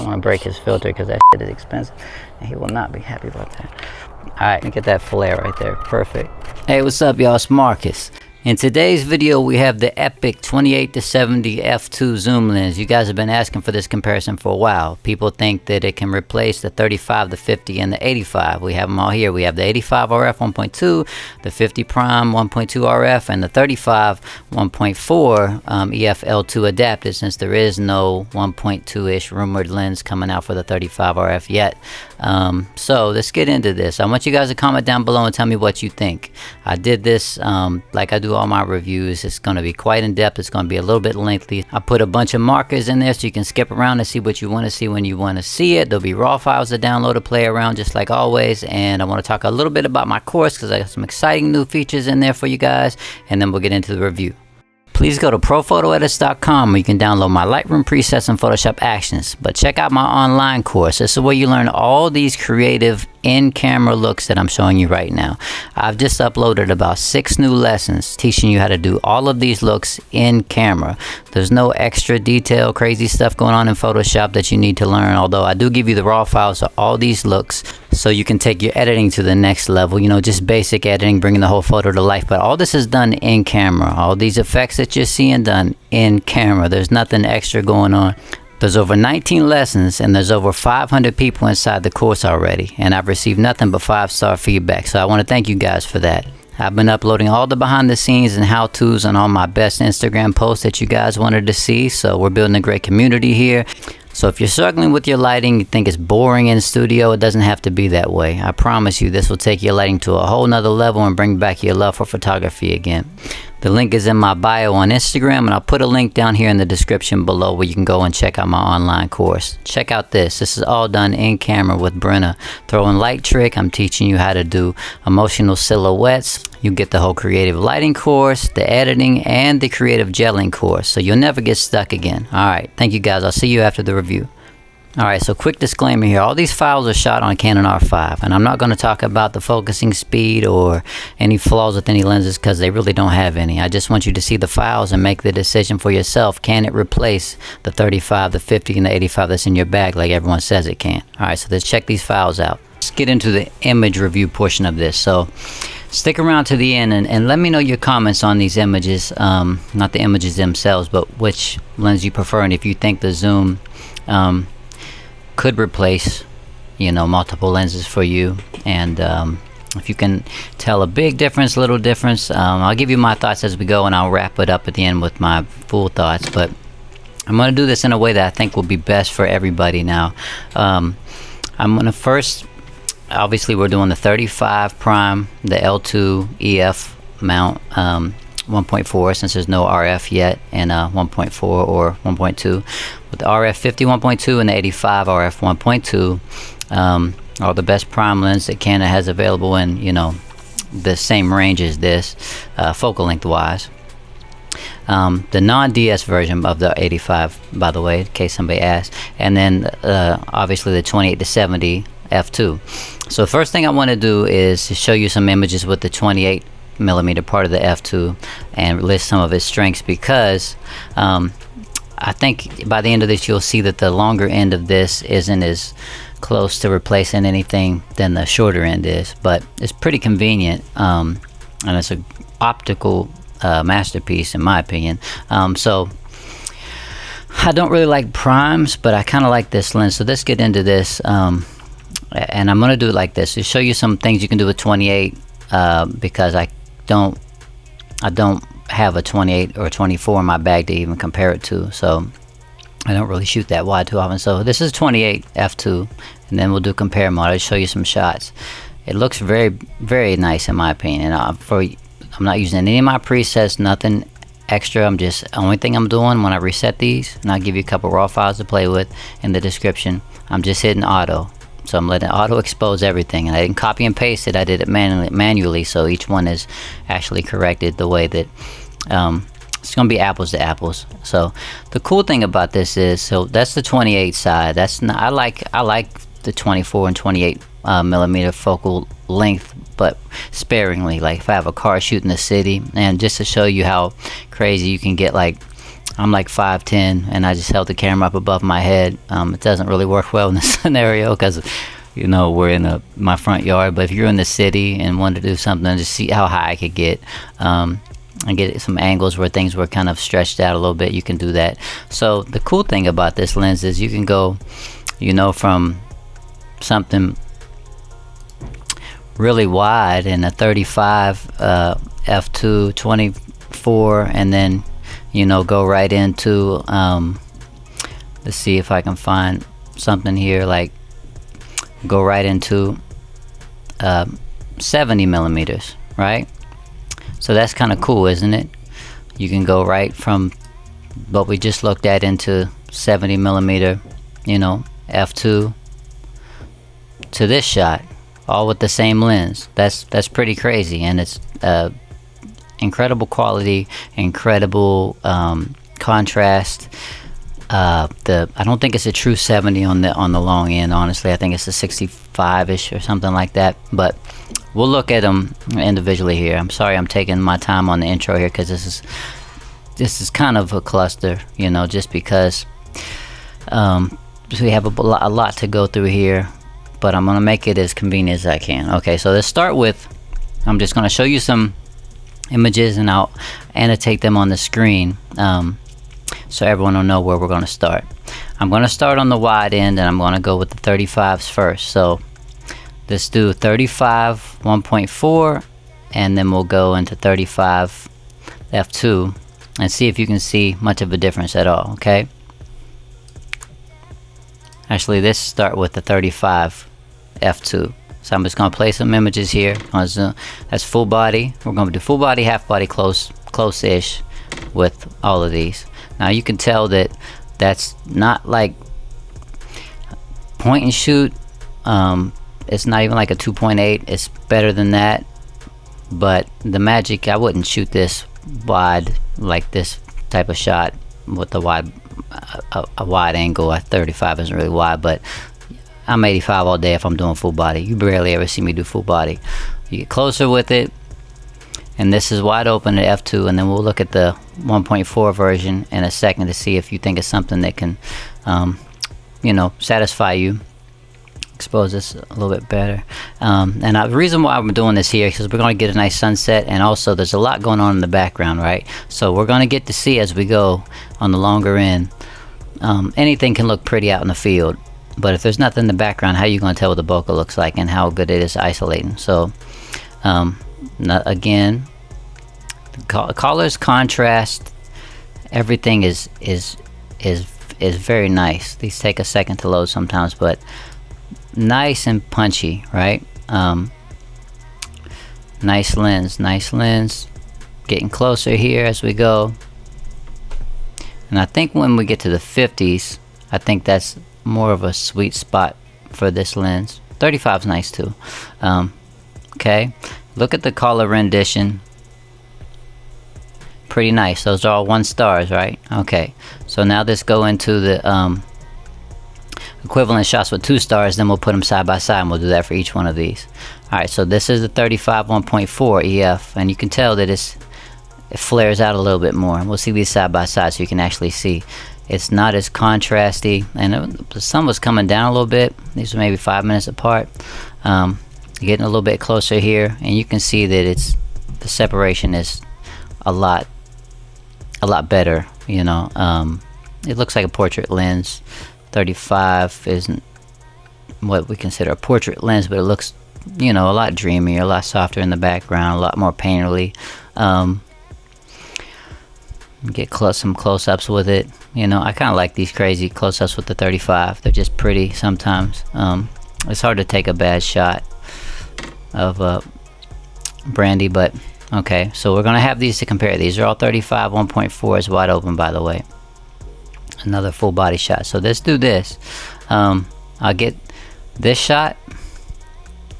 don't want to break his filter because that shit is expensive and he will not be happy about that. Alright, look at that flare right there. Perfect. Hey, what's up, y'all? It's Marcus. In today's video, we have the epic 28-70 f2 zoom lens. You guys have been asking for this comparison for a while. People think that it can replace the 35, the 50, and the 85. We have them all here. We have the 85 RF 1.2, the 50 prime 1.2 RF, and the 35 1.4 EF L2 adapted, since there is no 1.2-ish rumored lens coming out for the 35 RF yet. So let's get into this. I want you guys to comment down below and tell me what you think. I did this like I do all my reviews. It's going to be quite in depth. It's going to be a little bit lengthy. I put a bunch of markers in there so you can skip around and see what you want to see when you want to see it. There'll be raw files to download to play around just like always. And I want to talk a little bit about my course because I got some exciting new features in there for you guys. And then we'll get into the review. Please go to ProPhotoEdits.com where you can download my Lightroom presets and Photoshop actions. But check out my online course. This is where you learn all these creative in-camera looks that I'm showing you right now. I've just uploaded about 6 new lessons teaching you how to do all of these looks in camera. There's no extra detail, crazy stuff going on in Photoshop that you need to learn, although I do give you the raw files of all these looks so you can take your editing to the next level. You know, just basic editing, bringing the whole photo to life. But all this is done in camera. All these effects that you're seeing done in camera. There's nothing extra going on. There's over 19 lessons and there's over 500 people inside the course already, and I've received nothing but 5-star feedback, so I want to thank you guys for that. I've been uploading all the behind the scenes and how-tos on all my best Instagram posts that you guys wanted to see, so we're building a great community here. So if you're struggling with your lighting, you think it's boring in the studio, it doesn't have to be that way. I promise you this will take your lighting to a whole nother level and bring back your love for photography again. The link is in my bio on Instagram, and I'll put a link down here in the description below where you can go and check out my online course. Check out this. This is all done in camera with Brenna. Throwing light trick, I'm teaching you how to do emotional silhouettes. You get the whole creative lighting course, the editing, and the creative gelling course, so you'll never get stuck again. Alright, thank you guys. I'll see you after the review. Alright, so quick disclaimer here. All these files are shot on Canon R5, and I'm not going to talk about the focusing speed or any flaws with any lenses because they really don't have any. I just want you to see the files and make the decision for yourself. Can it replace the 35, the 50, and the 85 that's in your bag like everyone says it can? Alright, so let's check these files out. Let's get into the image review portion of this. So stick around to the end and let me know your comments on these images. Not the images themselves, but which lens you prefer, and if you think the zoom could replace, you know, multiple lenses for you, and if you can tell a big difference, little difference. I'll give you my thoughts as we go, and I'll wrap it up at the end with my full thoughts, but I'm going to do this in a way that I think will be best for everybody. Now I'm going to first, obviously we're doing the 35 prime, the L2 EF mount, 1.4 since there's no RF yet, and 1.4 or 1.2 with the RF 50 1.2 and the 85 RF 1.2 are the best prime lens that Canon has available in, you know, the same range as this focal length wise. The non-DS version of the 85, by the way, in case somebody asks, and then obviously the 28-70 f2. So the first thing I want to do is to show you some images with the 28mm part of the f2 and list some of its strengths, because I think by the end of this you'll see that the longer end of this isn't as close to replacing anything than the shorter end is, but it's pretty convenient, and it's an optical masterpiece in my opinion. So I don't really like primes, but I kind of like this lens, so let's get into this, and I'm going to do it like this to show you some things you can do with 28, because I don't have a 28 or 24 in my bag to even compare it to, so I don't really shoot that wide too often. So this is 28 f2, and then we'll do compare mode. I'll show you some shots. It looks very, very nice in my opinion. I'm not using any of my presets, nothing extra. I'm just, only thing I'm doing when I reset these, and I'll give you a couple raw files to play with in the description, I'm just hitting auto. So I'm letting auto expose everything, and I didn't copy and paste it. I did it manually, so each one is actually corrected the way that it's going to be apples to apples. So the cool thing about this is, so that's the 28 side. That's not, I like the 24 and 28 millimeter focal length, but sparingly. Like if I have a car shooting the city, and just to show you how crazy you can get, like I'm like 5'10", and I just held the camera up above my head. It doesn't really work well in this scenario because, you know, we're in my front yard. But if you're in the city and wanted to do something, just see how high I could get, and get some angles where things were kind of stretched out a little bit, you can do that. So the cool thing about this lens is you can go, you know, from something really wide in a 35 f2 24, and then, you know, go right into let's see if I can find something here, like go right into 70 millimeters, right? So that's kind of cool, isn't it? You can go right from what we just looked at into 70 millimeter, you know, f2 to this shot, all with the same lens. That's pretty crazy, and it's incredible quality, incredible contrast. I don't think it's a true 70 on the long end, honestly. I think it's a 65-ish or something like that, but we'll look at them individually here. I'm sorry I'm taking my time on the intro here, because this is kind of a cluster, you know, just because we have a lot to go through here, but I'm gonna make it as convenient as I can. Okay, so let's start with, I'm just gonna show you some images and I'll annotate them on the screen, so everyone will know where we're gonna start. I'm gonna start on the wide end, and I'm gonna go with the 35s first. So let's do 35 1.4, and then we'll go into 35 f2 and see if you can see much of a difference at all. Okay, actually let's start with the 35 f2. So I'm just going to play some images here. That's full body. We're going to do full body, half body, close-ish with all of these. Now you can tell that that's not like point and shoot. It's not even like a 2.8. It's better than that. But the magic, I wouldn't shoot this wide, like this type of shot with a wide angle. 35 isn't really wide, but I'm 85 all day if I'm doing full body. You barely ever see me do full body. You get closer with it, and this is wide open at f2, and then we'll look at the 1.4 version in a second to see if you think it's something that can, you know, satisfy you. Expose this a little bit better, and the reason why I'm doing this here is because we're going to get a nice sunset, and also there's a lot going on in the background, right? So we're going to get to see as we go on the longer end. Anything can look pretty out in the field, but if there's nothing in the background, how are you going to tell what the bokeh looks like and how good it is isolating? So again, colors, contrast, everything is very nice. These take a second to load sometimes, but nice and punchy, right? Nice lens. Getting closer here as we go, and I think when we get to the 50s, I think that's more of a sweet spot for this lens. 35 is nice too. Okay, look at the color rendition. Pretty nice. Those are all 1 stars, right? Okay, so now let's go into the equivalent shots with 2 stars, then we'll put them side by side, and we'll do that for each one of these. Alright, so this is the 35 1.4 EF, and you can tell that it flares out a little bit more. We'll see these side by side so you can actually see. It's not as contrasty, and the sun was coming down a little bit. These are maybe 5 minutes apart. Getting a little bit closer here, and you can see that the separation is a lot better, you know. It looks like a portrait lens. 35 isn't what we consider a portrait lens, but it looks, you know, a lot dreamier, a lot softer in the background, a lot more painterly. Get some close-ups with it. You know, I kind of like these crazy close-ups with the 35. They're just pretty sometimes. It's hard to take a bad shot of brandy, but okay. So we're gonna have these to compare. These are all 35 1.4 is wide open, by the way. Another full body shot. So let's do this. I'll get this shot.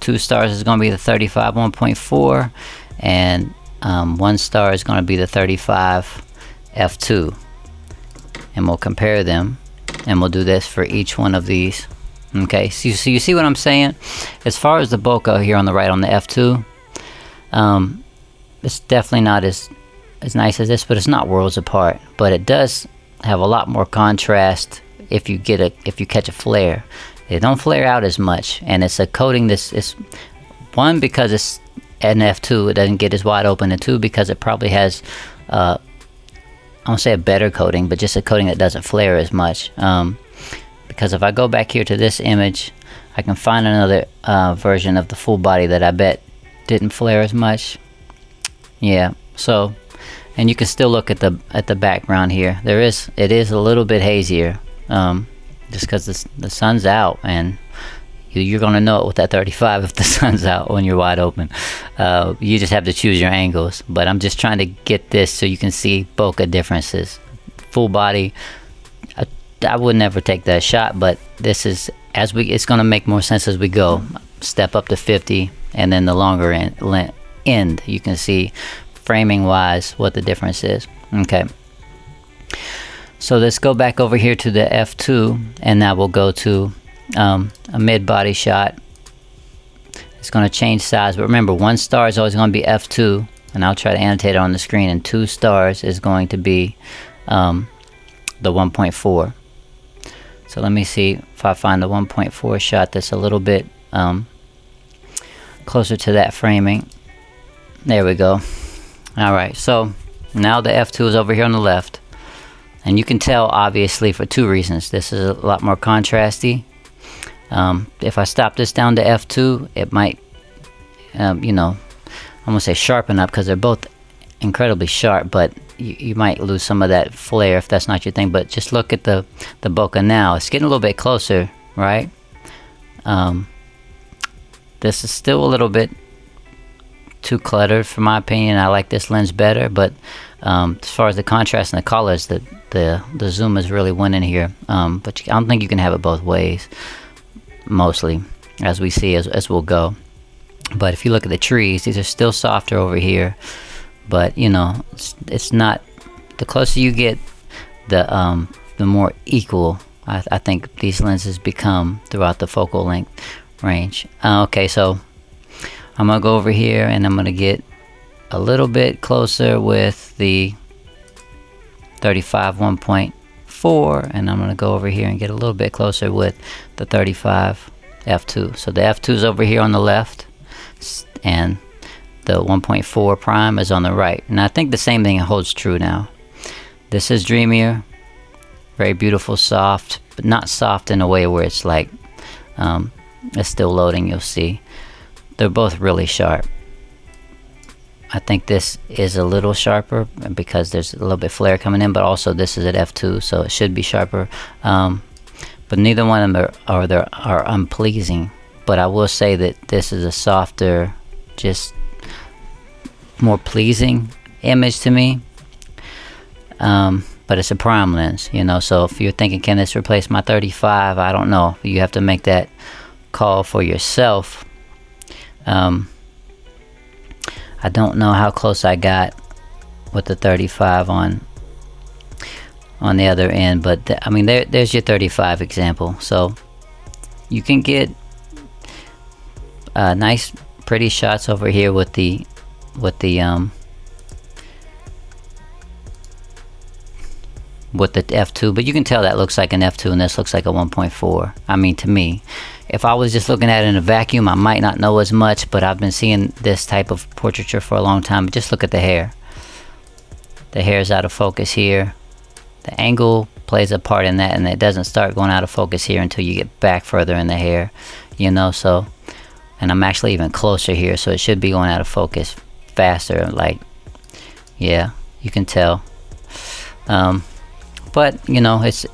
2 stars is going to be the 35 1.4, and 1 star is going to be the 35 f2, and we'll compare them, and we'll do this for each one of these. Okay, so you see what I'm saying? As far as the bokeh here on the right on the f2, it's definitely not as as nice as this, but it's not worlds apart. But it does have a lot more contrast if you catch a flare. It don't flare out as much, and it's a coating. This is one, because it's an f2, it doesn't get as wide open, and two, because it probably has I won't say a better coating, but just a coating that doesn't flare as much. Because if I go back here to this image, I can find another version of the full body that I bet didn't flare as much. Yeah, so, and you can still look at the background here. It is a little bit hazier, just because the sun's out, and you're gonna know it with that 35 if the sun's out when you're wide open. You just have to choose your angles, but I'm just trying to get this so you can see bokeh differences. Full body, I would never take that shot, but this is, it's gonna make more sense as we go. Step up to 50, and then the longer end, you can see framing wise what the difference is. Okay, so let's go back over here to the f2, and now we'll go to a mid body shot. It's going to change size, but remember, 1 star is always going to be f2, and I'll try to annotate it on the screen, and 2 stars is going to be the 1.4. So let me see if I find the 1.4 shot that's a little bit closer to that framing. There we go. Alright, so now the f2 is over here on the left, and you can tell obviously for 2 reasons. This is a lot more contrasty. If I stop this down to f2, it might you know, I'm gonna say sharpen up, because they're both incredibly sharp, but you might lose some of that flare if that's not your thing. But just look at the bokeh now. It's getting a little bit closer, right? This is still a little bit too cluttered for my opinion. I like this lens better, but as far as the contrast and the colors, the zoom is really winning here. But I don't think you can have it both ways, mostly, as we see as we'll go. But if you look at the trees, these are still softer over here, but you know, it's not, the closer you get, the more equal I think these lenses become throughout the focal length range. Okay, so I'm gonna go over here and I'm gonna get a little bit closer with the 35 1.4, and I'm gonna go over here and get a little bit closer with the 35 f2. So the f2 is over here on the left, and the 1.4 prime is on the right. And I think the same thing holds true now. This is dreamier, very beautiful, soft, but not soft in a way where it's like it's still loading. You'll see they're both really sharp. I think this is a little sharper because there's a little bit flare coming in, but also this is at f2, so it should be sharper. But neither one of them are unpleasing. But I will say that this is a softer, just more pleasing image to me. But it's a prime lens, you know, so if you're thinking, can this replace my 35? I don't know. You have to make that call for yourself. I don't know how close I got with the 35 on the other end, but I mean, there's your 35 example. So you can get nice, pretty shots over here with the f2, but you can tell that looks like an f2 and this looks like a 1.4. I mean, to me, if I was just looking at it in a vacuum, I might not know as much, but I've been seeing this type of portraiture for a long time. Just look at the hair. The hair is out of focus here. The angle plays a part in that, and it doesn't start going out of focus here until you get back further in the hair, you know. So, and I'm actually even closer here, so it should be going out of focus faster. Like, yeah, you can tell. But you know, it's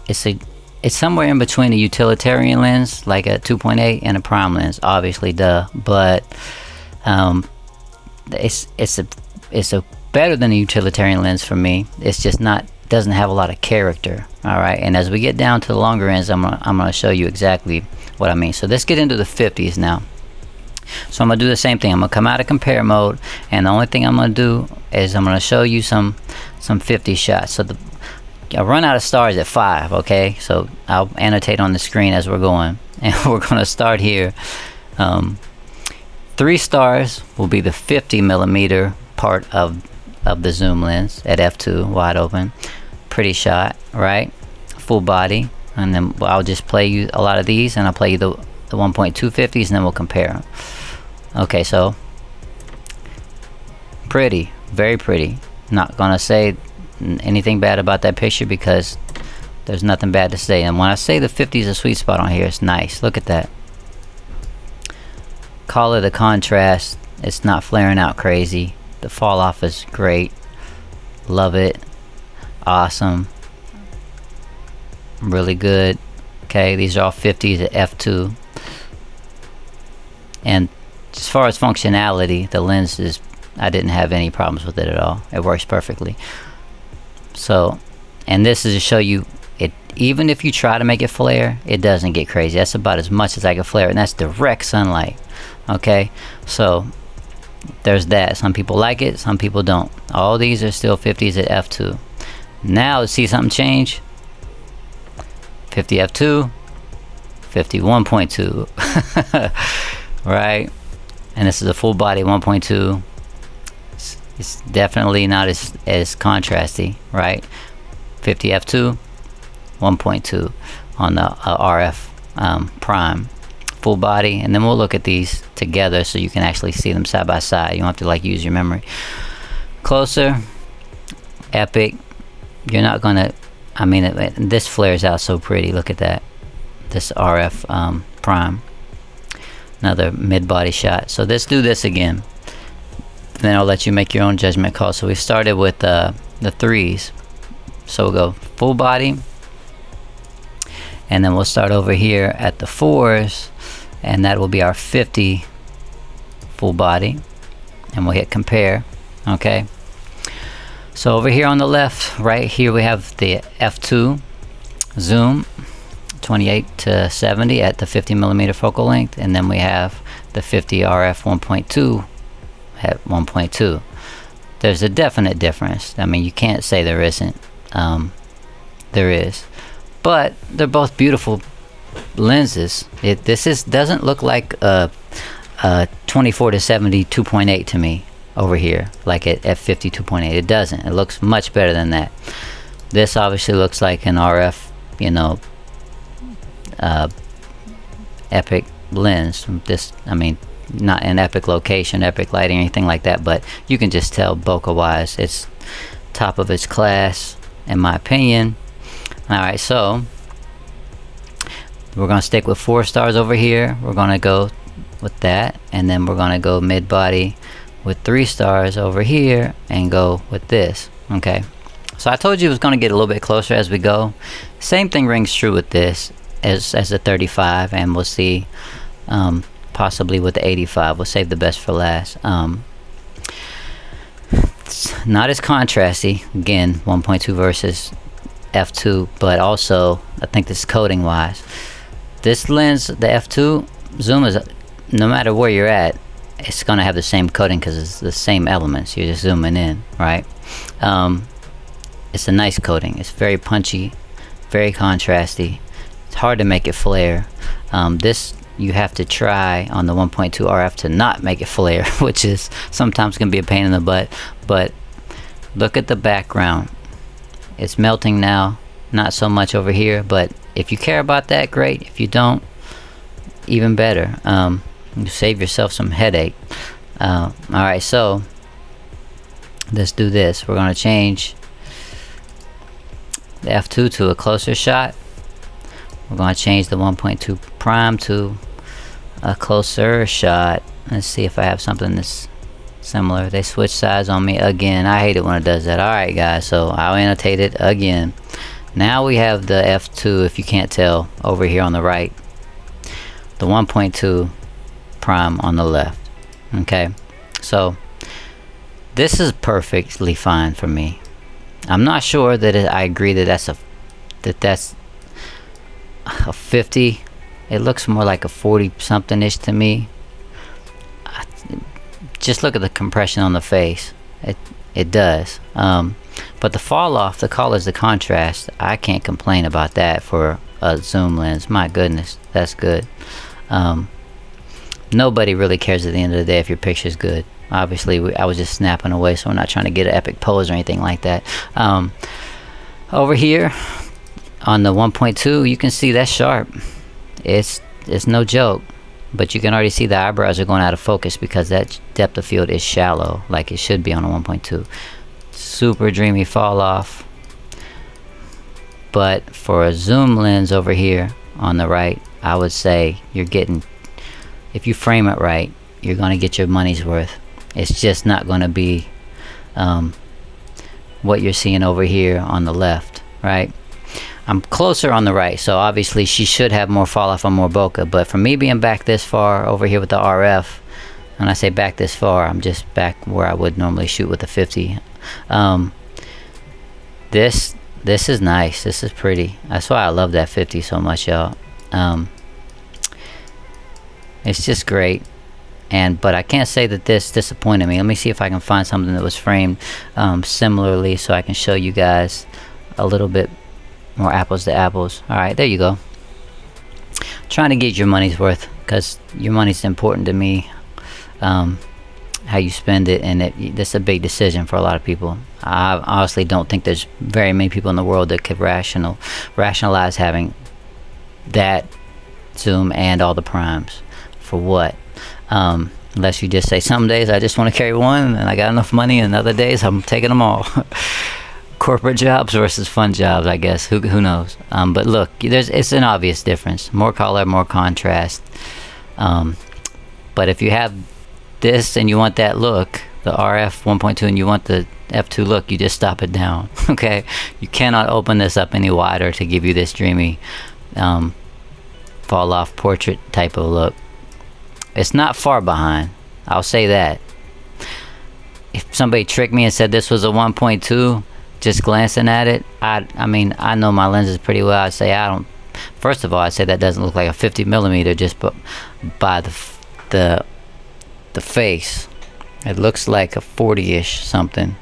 somewhere in between a utilitarian lens like a 2.8 and a prime lens, obviously, duh. But it's a better than a utilitarian lens for me. It's just doesn't have a lot of character. All right, and as we get down to the longer ends, I'm gonna show you exactly what I mean. So let's get into the 50s now. So I'm gonna do the same thing. I'm gonna come out of compare mode, and the only thing I'm gonna do is I'm gonna show you some 50 shots. So I run out of stars at 5, okay? So I'll annotate on the screen as we're going. And we're going to start here. 3 stars will be the 50mm part of of the zoom lens at f2, wide open. Pretty shot, right? Full body. And then I'll just play you a lot of these, and I'll play you the 1.2 50s, and then we'll compare them. Okay, so pretty, very pretty. Not gonna say anything bad about that picture because there's nothing bad to say. And when I say the 50 is a sweet spot on here, it's nice. Look at that. Color, the contrast, it's not flaring out crazy. The fall off is great. Love it. Awesome. Really good. Okay, these are all 50s at f2. And as far as functionality, the lens is, I didn't have any problems with it at all. It works perfectly. So, and this is to show you it, even if you try to make it flare, it doesn't get crazy. That's about as much as I can flare, and that's direct sunlight. Okay, so there's that. Some people like it, some people don't. All these are still 50s at f2. Now see something change. 50 f2, 50 1.2. Right, and this is a full body 1.2. It's definitely not as contrasty, right? 50 f2, 1.2 on the RF prime full body. And then we'll look at these together so you can actually see them side by side. You don't have to like use your memory. Closer, epic. You're not gonna, I mean, this flares out so pretty. Look at that, this RF prime. Another mid-body shot. So let's do this again, then I'll let you make your own judgment call. So we started with the 3s, so we'll go full body, and then we'll start over here at the 4s, and that will be our 50 full body, and we'll hit compare. Okay, so over here on the left, right here, we have the f2 zoom 28 to 70 at the 50mm focal length, and then we have the 50 RF 1.2 at 1.2. There's a definite difference. I mean, you can't say there isn't. There is, but they're both beautiful lenses. This doesn't look like a 24 to 70 2.8 to me over here, like at 50 2.8. It doesn't. It looks much better than that. This obviously looks like an RF, you know, epic lens. This, I mean, not an epic location, epic lighting, anything like that, but you can just tell bokeh wise it's top of its class in my opinion. Alright, so we're gonna stick with 4 stars over here. We're gonna go with that, and then we're gonna go mid body with 3 stars over here and go with this. Okay, so I told you it was gonna get a little bit closer as we go. Same thing rings true with this as the 35, and we'll see possibly with the 85. We'll save the best for last. It's not as contrasty, again 1.2 versus f2, but also I think this coating wise, this lens, the f2 zoom, is no matter where you're at, it's gonna have the same coating because it's the same elements. You're just zooming in, right? It's a nice coating. It's very punchy, very contrasty. It's hard to make it flare. This you have to try on the 1.2 RF to not make it flare, which is sometimes can be a pain in the butt. But look at the background. It's melting now, not so much over here, but if you care about that, great. If you don't, even better. You save yourself some headache. Alright, so let's do this. We're gonna change the f2 to a closer shot. We're going to change the 1.2 prime to a closer shot. Let's see if I have something that's similar. They switch sides on me again. I hate it when it does that. Alright guys, so I'll annotate it again. Now we have the f2, if you can't tell, over here on the right. The 1.2 prime on the left. Okay, so this is perfectly fine for me. I'm not sure that I agree that that's a 50. It looks more like a 40 something ish to me. Just look at the compression on the face. It does. But the fall off, the colors, the contrast, I can't complain about that for a zoom lens. My goodness, that's good. Nobody really cares at the end of the day if your picture's good. Obviously I was just snapping away, so we're not trying to get an epic pose or anything like that. Over here on the 1.2, you can see that's sharp. It's no joke, but you can already see the eyebrows are going out of focus because that depth of field is shallow, like it should be on a 1.2. Super dreamy fall off. But for a zoom lens over here on the right, I would say you're getting, if you frame it right, you're going to get your money's worth. It's just not going to be what you're seeing over here on the left, right? I'm closer on the right, so obviously she should have more fall off on more bokeh, but for me being back this far over here with the RF, when I say back this far, I'm just back where I would normally shoot with the 50. This is nice. This is pretty. That's why I love that 50 so much, y'all. It's just great. But I can't say that this disappointed me. Let me see if I can find something that was framed similarly, so I can show you guys a little bit more apples to apples. All right, there you go. Trying to get your money's worth, because your money's important to me. How you spend it, and that's a big decision for a lot of people. I honestly don't think there's very many people in the world that could rationalize having that zoom and all the primes. For what? Unless you just say, some days I just want to carry one and I got enough money, and other days I'm taking them all. Corporate jobs versus fun jobs, I guess. Who knows? But look, it's an obvious difference. More color, more contrast. But if you have this and you want that look, the RF 1.2, and you want the f2 look, you just stop it down. Okay, you cannot open this up any wider to give you this dreamy fall off portrait type of look. It's not far behind, I'll say that. If somebody tricked me and said this was a 1.2, just glancing at it, I mean, I know my lenses pretty well. I'd say first of all, I'd say that doesn't look like a 50mm just by the face. It looks like a 40-ish something.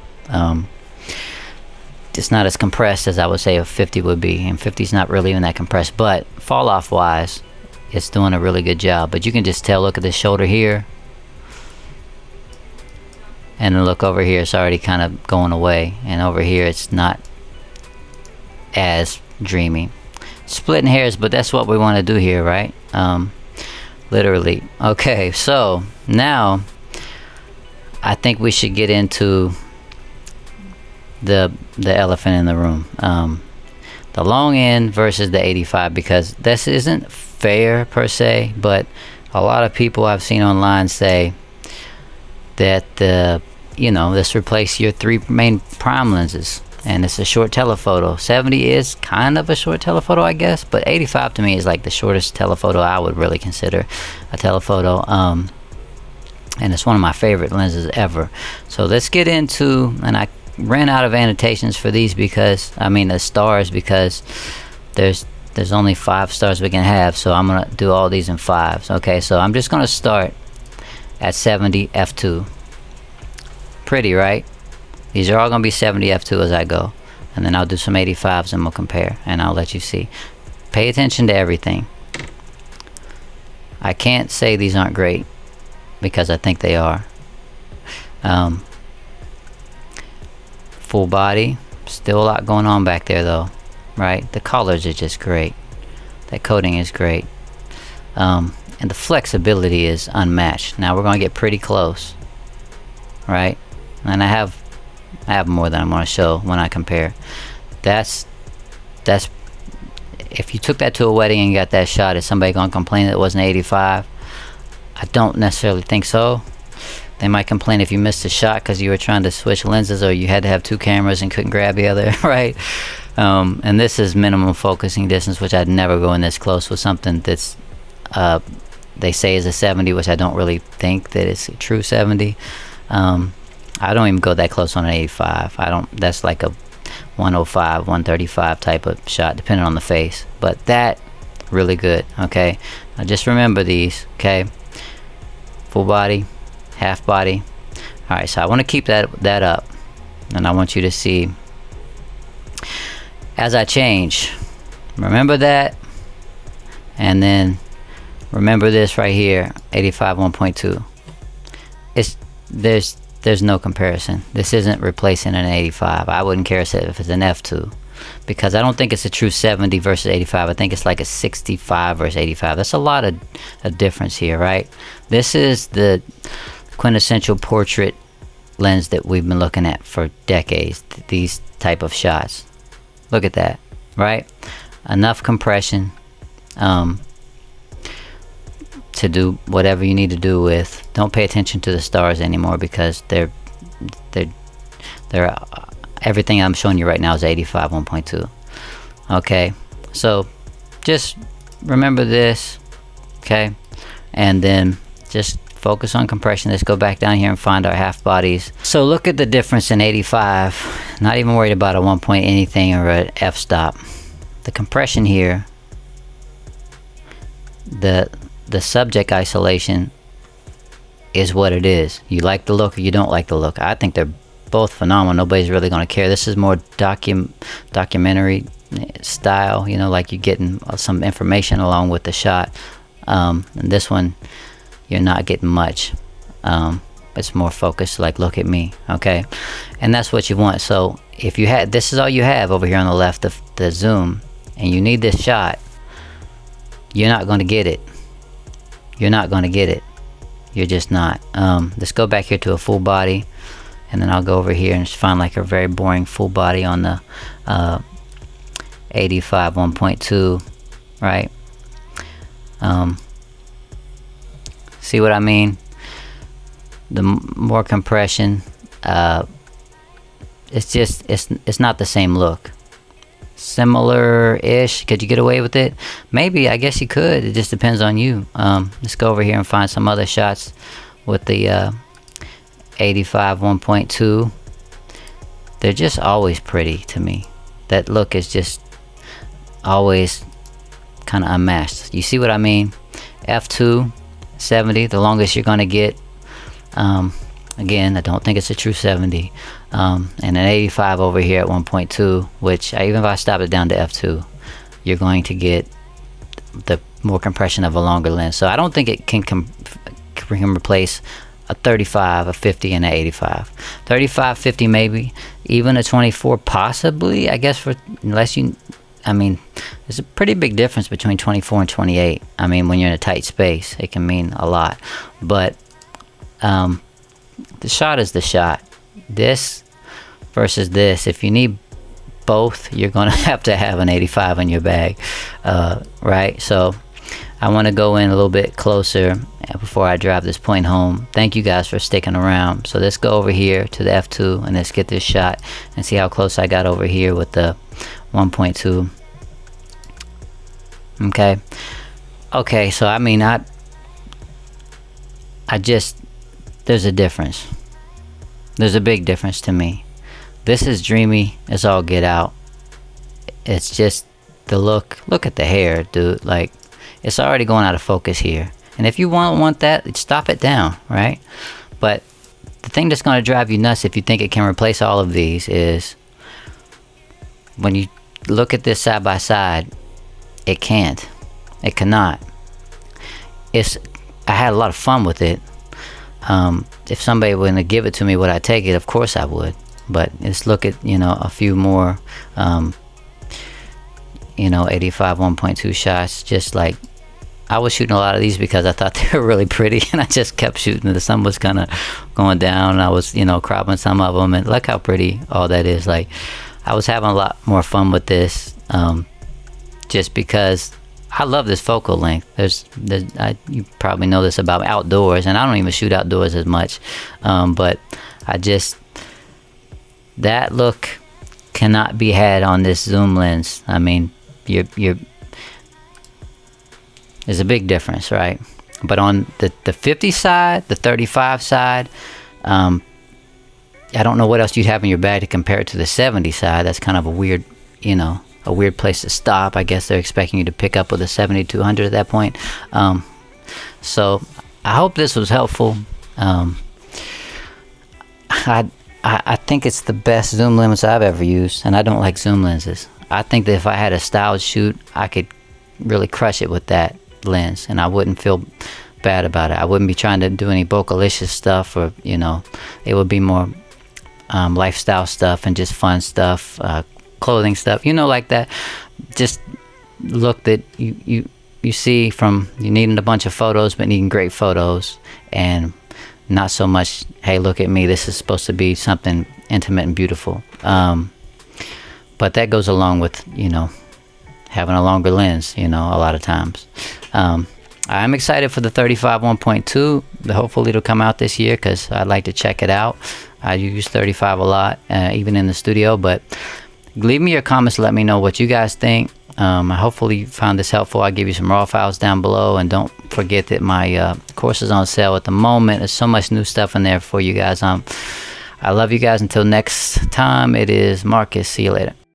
It's not as compressed as I would say a 50 would be, and 50's not really even that compressed, but fall off wise, it's doing a really good job. But you can just tell, look at this shoulder here, and then look over here, it's already kind of going away, and over here it's not as dreamy. Splitting hairs, but that's what we want to do here, right? Literally. Okay, so now I think we should get into the elephant in the room, the long end versus the 85, because this isn't fair per se, but a lot of people I've seen online say that this replace your 3 main prime lenses, and it's a short telephoto. 70 is kind of a short telephoto, I guess, but 85 to me is like the shortest telephoto I would really consider a telephoto. And it's one of my favorite lenses ever. So let's get into, and I ran out of annotations for these because, the stars, because there's only 5 stars we can have, so I'm gonna do all these in 5s. Okay, so I'm just gonna start at 70 f2. Pretty, right? These are all gonna be 70 f2 as I go, and then I'll do some 85s and we'll compare, and I'll let you see. Pay attention to everything. I can't say these aren't great, because I think they are. Full body, still a lot going on back there though, right? The colors are just great. That coating is great. And the flexibility is unmatched. Now we're gonna get pretty close, right? And I have more than I'm gonna show when I compare. That's if you took that to a wedding and got that shot, is somebody gonna complain that it wasn't 85? I don't necessarily think so. They might complain if you missed a shot because you were trying to switch lenses, or you had to have 2 cameras and couldn't grab the other, right? And this is minimum focusing distance, which I'd never go in this close with something that's they say is a 70, which I don't really think that it's a true 70. I don't even go that close on an 85. That's like a 105, 135 type of shot, depending on the face. But that, really good. Okay, now just remember these. Okay, full body, half body. All right, so I want to keep that up, and I want you to see as I change. Remember that, and then remember this right here, 85 1.2. there's no comparison. This isn't replacing an 85. I wouldn't care if it's an f2, because I don't think it's a true 70 versus 85. I think it's like a 65 versus 85. That's a lot of a difference here, right? This is the quintessential portrait lens that we've been looking at for decades, these type of shots. Look at that, right? Enough compression to do whatever you need to do with. Don't pay attention to the stars anymore, because they're everything I'm showing you right now is 85 1.2. okay, so just remember this, okay, and then just focus on compression. Let's go back down here and find our half bodies. So look at the difference in 85. Not even worried about a 1 point anything or an f-stop. The compression here, the subject isolation is what it is. You like the look or you don't like the look. I think they're both phenomenal. Nobody's really going to care. This is more documentary style, you know, like you're getting some information along with the shot. And this one, you're not getting much. It's more focused, like look at me, okay? And that's what you want. So if you had, this is all you have over here on the left, the zoom, and you need this shot, you're not going to get it. You're not going to get it. You're just not. Let's go back here to a full body, and then I'll go over here and find like a very boring full body on the 85 1.2, right? See what I mean? The more compression, it's not the same look. Similar-ish. Could you get away with it? Maybe. I guess you could. It just depends on you. Let's go over here and find some other shots with the 85 1.2. They're just always pretty to me. That look is just always kind of unmatched. You see what I mean? f2 70, the longest you're gonna get. Again, I don't think it's a true 70. And an 85 over here at 1.2, which even if I stop it down to f2, you're going to get the more compression of a longer lens. So I don't think it can replace a 35, a 50, and an 85. 35, 50 maybe, even a 24 possibly, I guess, for unless you, I mean, there's a pretty big difference between 24 and 28. I mean, when you're in a tight space, it can mean a lot. But the shot is the shot. This versus this, if you need both, you're going to have an 85 in your bag, right? So I want to go in a little bit closer before I drive this point home. Thank you guys for sticking around. So let's go over here to the f2 and let's get this shot and see how close I got over here with the 1.2. Okay, so I mean, I just, there's a difference. There's a big difference to me. This is dreamy as all get out. It's just the look. Look at the hair, dude. Like, it's already going out of focus here. And if you want that, stop it down, right? But the thing that's going to drive you nuts if you think it can replace all of these is when you look at this side by side, it can't. It cannot. I had a lot of fun with it. If somebody were to give it to me, would I take it? Of course I would. But let's look at, you know, a few more, 85 1.2 shots. Just like, I was shooting a lot of these because I thought they were really pretty, and I just kept shooting. The sun was kind of going down, and I was, you know, cropping some of them, and look how pretty all that is. Like, I was having a lot more fun with this, just because I love this focal length. You probably know this about outdoors, and I don't even shoot outdoors as much, but that look cannot be had on this zoom lens. I mean, there's a big difference, right? But on the 50 side, the 35 side, I don't know what else you'd have in your bag to compare it to the 70 side. That's kind of a weird, a weird place to stop. I guess they're expecting you to pick up with a 70-200 at that point. So I hope this was helpful. I think it's the best zoom lens I've ever used, and I don't like zoom lenses. I think that if I had a styled shoot, I could really crush it with that lens, and I wouldn't feel bad about it. I wouldn't be trying to do any bocalicious stuff, or you know, it would be more lifestyle stuff and just fun stuff, clothing stuff, you know, like that. Just look that you see from you needing a bunch of photos, but needing great photos, and not so much, hey, look at me, this is supposed to be something intimate and beautiful. But that goes along with, you know, having a longer lens, you know, a lot of times. I'm excited for the 35 1.2. Hopefully it'll come out this year, because I'd like to check it out. I use 35 a lot, even in the studio. But leave me your comments, let me know what you guys think. I hopefully you found this helpful. I'll give you some raw files down below, and don't forget that my course is on sale at the moment. There's so much new stuff in there for you guys. I love you guys. Until next time, it is Marcus. See you later.